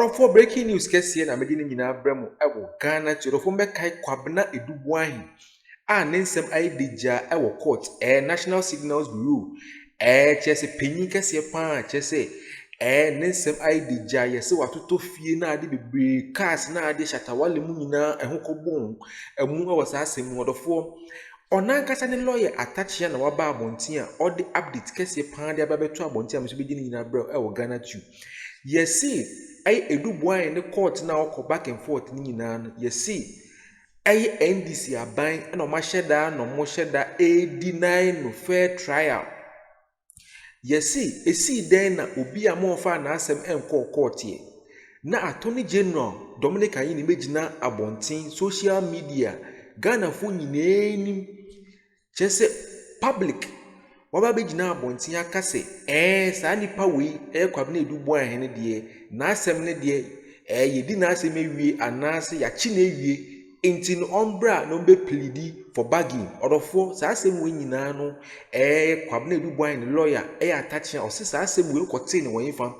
for breaking news, Kessie and Medina in Abramo, Ghana, from Bekai Kwabena, Boahene. Nensem Idija, our court, National Signals Bureau, Chese Penny Kessie Pan, Chese, Nensem Idija, yes, what to fear na be cast na de Shatawali Muna, and Hokobon, and Muna was asking what the form. Onankasa lawyer attach na waba abontia or the update Kessie Pan, the Babetua Bontia, must be beginning in a bro, Ghanatube. Yes, see, Edu Boahene the court now go back and forth, Nina, yes, see. NDC are buying and no masheda no mosheda deny no fair trial. Yes, see, then obi a more fan asem enko court here. Na Attorney General Dominic Ayin imagine abontin social media Ghana fu nyina chese public waba begina abontin akase saa nipa we Kwabena Edu Boahene de na asem ne de yedi na asem ewie anase ya chi na ewie intin ombra no be pleadi for bagging or for sa asem we nyina no Kwabena Edu Boahene lawyer attach o se sa asem we kote ne won fa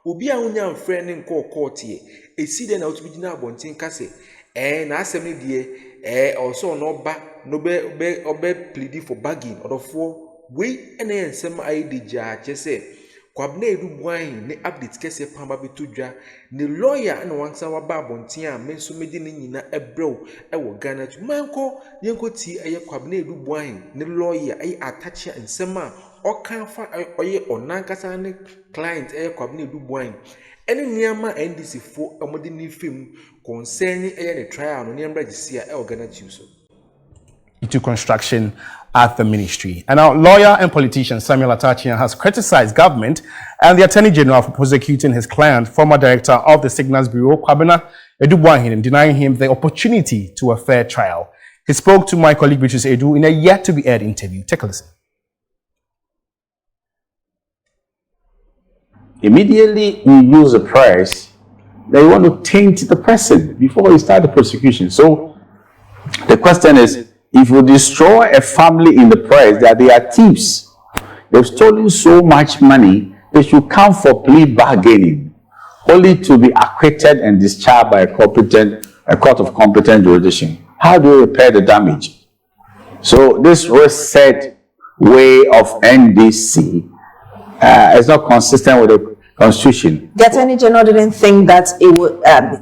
obi a wonya mfre ne nko court ye esi de na otubigina abontin kase na asem ne de also no ba no be pleadi for bagging or for we ene ensem Idija chese Kwabena Edu Boahene ne update Kessie Pamba betudwa ne lawyer na wansa waba abontin a menso medi ne nyina ebrew wo Ghanatube manko yenko ti Kwabena Edu Boahene ne lawyer attach ensem a okan fa onankasa ne client Kwabena Edu Boahene ene niama NDC fo amode ni film concerning the trial no niam register Ghanatube so to construction at the ministry. And now lawyer and politician Samuel Atachian has criticized government and the Attorney General for prosecuting his client, former director of the Signals Bureau, Kwabena Edu Boahene, denying him the opportunity to a fair trial. He spoke to my colleague Beatrice Edu in a yet-to-be-aired interview. Take a listen. Immediately you use the press, they want to taint the person before you start the prosecution. So the question is, if you destroy a family in the press that they are thieves, they've stolen so much money, they should come for plea bargaining, only to be acquitted and discharged by a court of competent jurisdiction. How do you repair the damage? So this reset way of NDC is not consistent with the Constitution. The Attorney General didn't think that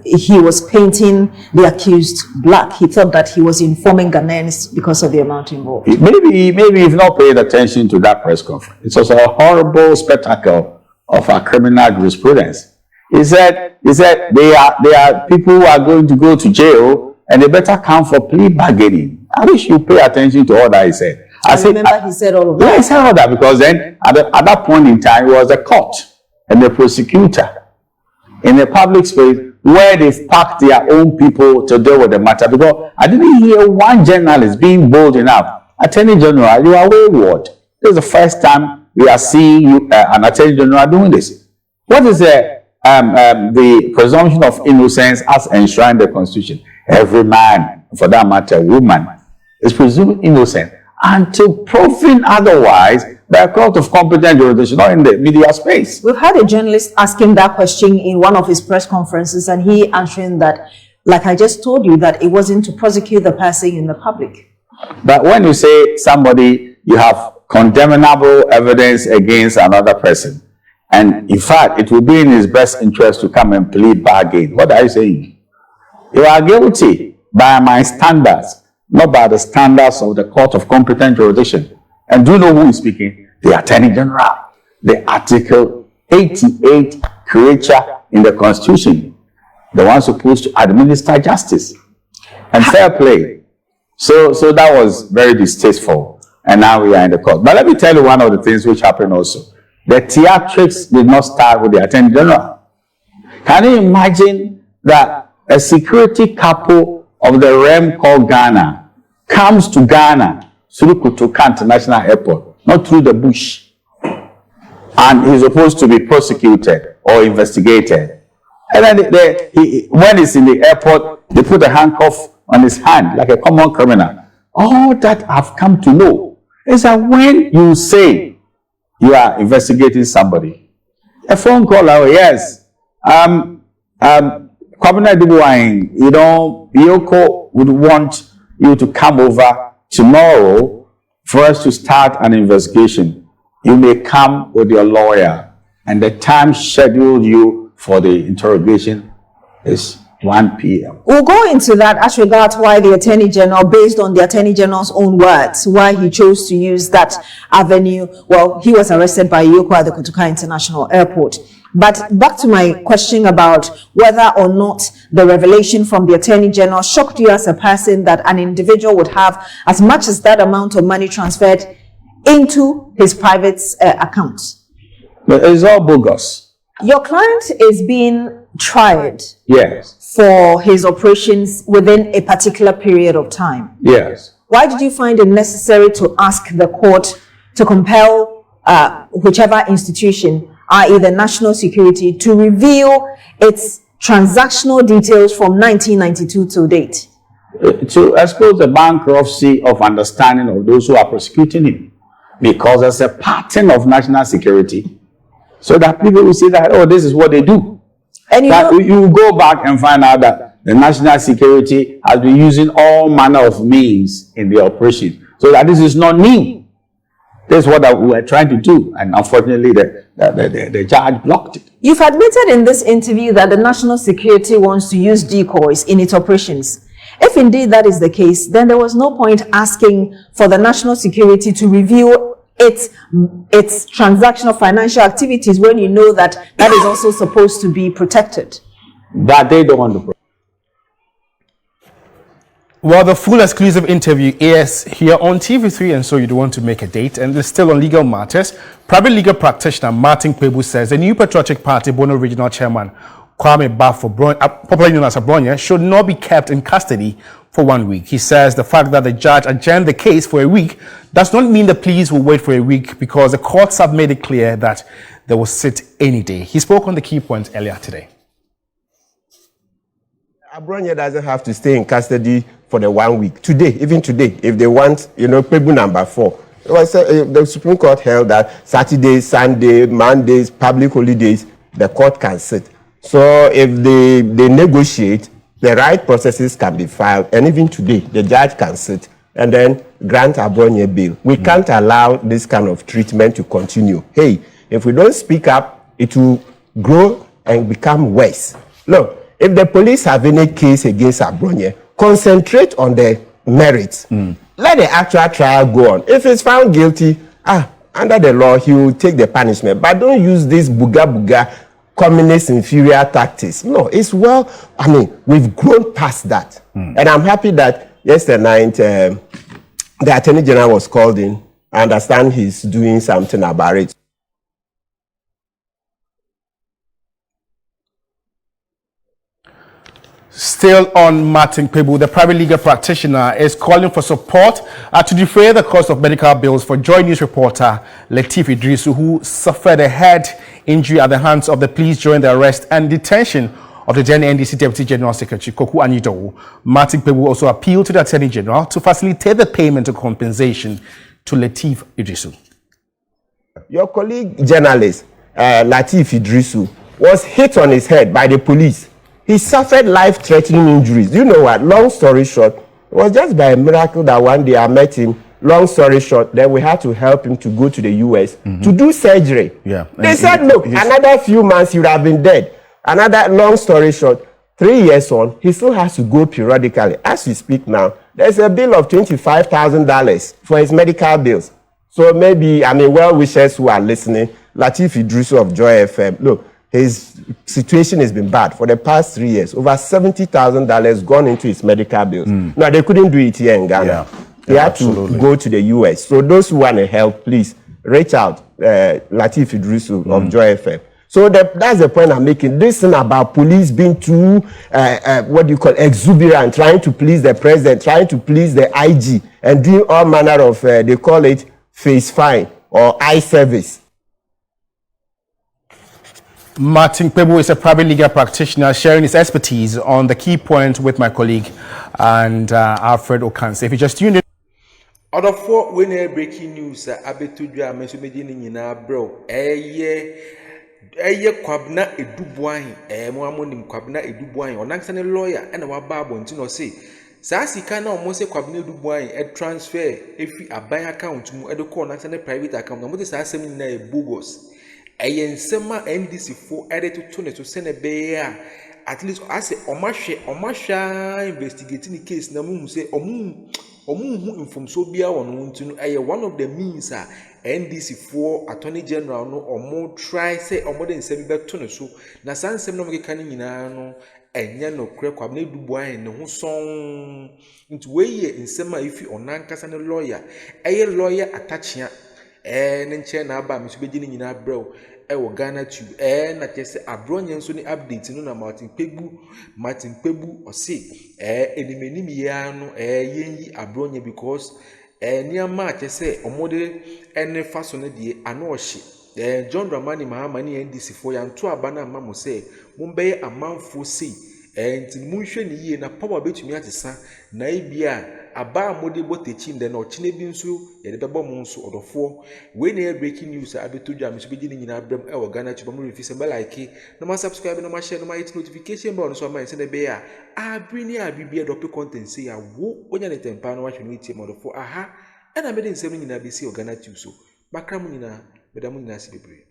he was painting the accused black. He thought that he was informing Ghanaians because of the amount involved. Maybe you've not paid attention to that press conference. It was a horrible spectacle of our criminal jurisprudence. He said they are people who are going to go to jail and they better come for plea bargaining. I wish you pay attention to all that he said. I remember he said all of that. Yeah, he said all that because then at that point in time it was the court and the prosecutor in a public space where they've packed their own people to deal with the matter. Because I didn't hear one journalist being bold enough. Attorney General, you are wayward. This is the first time we are seeing you, an Attorney General doing this. What is the presumption of innocence as enshrined in the Constitution? Every man, for that matter, woman, is presumed innocent until proven otherwise by a court of competent jurisdiction, not in the media space. We've had a journalist asking that question in one of his press conferences, and he answering that, like I just told you, that it wasn't to prosecute the person in the public. But when you say somebody, you have condemnable evidence against another person, and in fact, it will be in his best interest to come and plead bargain. What are you saying? You are guilty by my standards, not by the standards of the court of competent jurisdiction. And do you know who is speaking? The Attorney General, the Article 88 creature in the Constitution, the one supposed to administer justice and fair play. So that was very distasteful. And now we are in the court. But let me tell you one of the things which happened also. The theatrics did not start with the Attorney General. Can you imagine that a security couple of the realm called Ghana comes to Ghana through Kotoka International Airport, not through the bush, and he's supposed to be prosecuted or investigated? And then when he's in the airport, they put a handcuff on his hand like a common criminal. All that I've come to know is that when you say you are investigating somebody, a phone call, yes, Kwabena Boahene, you know, Yoko would want you to come over tomorrow for us to start an investigation. You may come with your lawyer, and the time scheduled you for the interrogation is 1 p.m. We'll go into that as regards why the Attorney General, based on the Attorney General's own words, why he chose to use that avenue. Well, he was arrested by Yoko at the Kotoka International Airport. But back to my question about whether or not the revelation from the Attorney General shocked you as a person that an individual would have as much as that amount of money transferred into his private account. But it's all bogus. Your client is being tried. Yes. For his operations within a particular period of time. Yes. Why did you find it necessary to ask the court to compel whichever institution, i.e. the national security, to reveal its transactional details from 1992 to date? To expose the bankruptcy of understanding of those who are prosecuting him, because there's a pattern of national security, so that people will say that, oh, this is what they do. And you go back and find out that the national security has been using all manner of means in the operation, so that this is not new. This is what we were trying to do, and unfortunately the judge blocked it. You've admitted in this interview that the national security wants to use decoys in its operations. If indeed that is the case, then there was no point asking for the national security to reveal its transactional financial activities when you know that that is also supposed to be protected. But they don't want to. Well, the full exclusive interview is here on TV3, and so you don't want to make a date. And it's still on legal matters. Private legal practitioner Martin Kwabena says the new Patriotic Party Bono Regional Chairman Kwabena, popularly known as Abronya, should not be kept in custody for 1 week. He says the fact that the judge adjourned the case for a week does not mean the police will wait for a week, because the courts have made it clear that they will sit any day. He spoke on the key points earlier today. Abronya doesn't have to stay in custody for the 1 week. Today, even today, if they want, Pebu number 4. The Supreme Court held that Saturdays, Sunday, Mondays, public holidays, the court can sit. So if they negotiate, the right processes can be filed, and even today, the judge can sit and then grant Abronya bail. We can't allow this kind of treatment to continue. Hey, if we don't speak up, it will grow and become worse. Look, if the police have any case against Abronya, concentrate on the merits. Let the actual trial go on. If he's found guilty, under the law, he will take the punishment. But don't use this buga communist inferior tactics. No, it's we've grown past that. And I'm happy that yesterday night, the Attorney General was called in. I understand he's doing something about it. Still on Martin Kwabena, the private legal practitioner is calling for support to defray the cost of medical bills for Joy News reporter Lateef Idrisu, who suffered a head injury at the hands of the police during the arrest and detention of the then NDC Deputy General Secretary Koku Anyidowu. Martin Kwabena also appealed to the Attorney General to facilitate the payment of compensation to Lateef Idrisu. Your colleague journalist Lateef Idrisu was hit on his head by the police. He suffered life-threatening injuries. You know what? Long story short, it was just by a miracle that one day I met him. Long story short, then we had to help him to go to the US to do surgery. Yeah. They said, look, another few months he would have been dead. Another long story short, 3 years on, he still has to go periodically. As we speak now, there's a bill of $25,000 for his medical bills. So maybe, well-wishers who are listening, Lateef Idrisu of Joy FM, look, his situation has been bad for the past 3 years. Over $70,000 gone into his medical bills. Now, they couldn't do it here in Ghana. They had to go to the US. So those who want to help, please reach out. Lateef Idrisu of Joy FM. So that's the point I'm making. This thing about police being too, exuberant, trying to please the president, trying to please the IG, and doing all manner of, they call it face fine or eye service. Martin Kwabena is a private legal practitioner sharing his expertise on the key point with my colleague and Alfred Okanse. If you just tuned in. Other four when breaking news, Abetudra, Mesumedini, bro, eye Kwabena Edubuahin mo amonim Kwabena Edubuahin onankasa ne lawyer na waba abonti no say saa sika na omo se Kwabena Edubuahin transfer efi aban account mu de call onankasa ne private account na mo te saa asem na bogus eye nsema NDC fo to ne to sene be a at least ase omahwa investigating the case na mu say omu hu information bia wono ntinu eye one of the means a NDC for Attorney General no omo try say omo de nsem beto ne so na sansem no mekeka ne nyina no enye no kure Kwabena Edubuahin ne ho son nti weye nsem a ifi onankasa ne lawyer eye lawyer atachia ne nche na aba mesu beji ne nyina brew wo Ghanatube na kese abronye nso ni update no na Martin Kpebu ose enimeni ya no yenyi abronye because niama kese omode ene faso ne de anohye John Dramani Mahama ni NDC fo ya nto aba na mamo se mumbeye amanfo sei nti munhwe ne yie na power betumi atesa na ibia aba mode botechi nde na ochine bi nso ye de bebo mu nso odofo we na breaking news abetodwa meso beji ni nyina abram e wo Ghanatube mo refi se be like na ma subscribe na ma share na ma hit notification bell no so ma se na be ya abrini abibia drop content say ya wo onya ne tempa na wa hwe no itie mo odofo aha e na me de nsem nyina be si wo Ghanatube so makra mu nyina be da mu nyina se bebre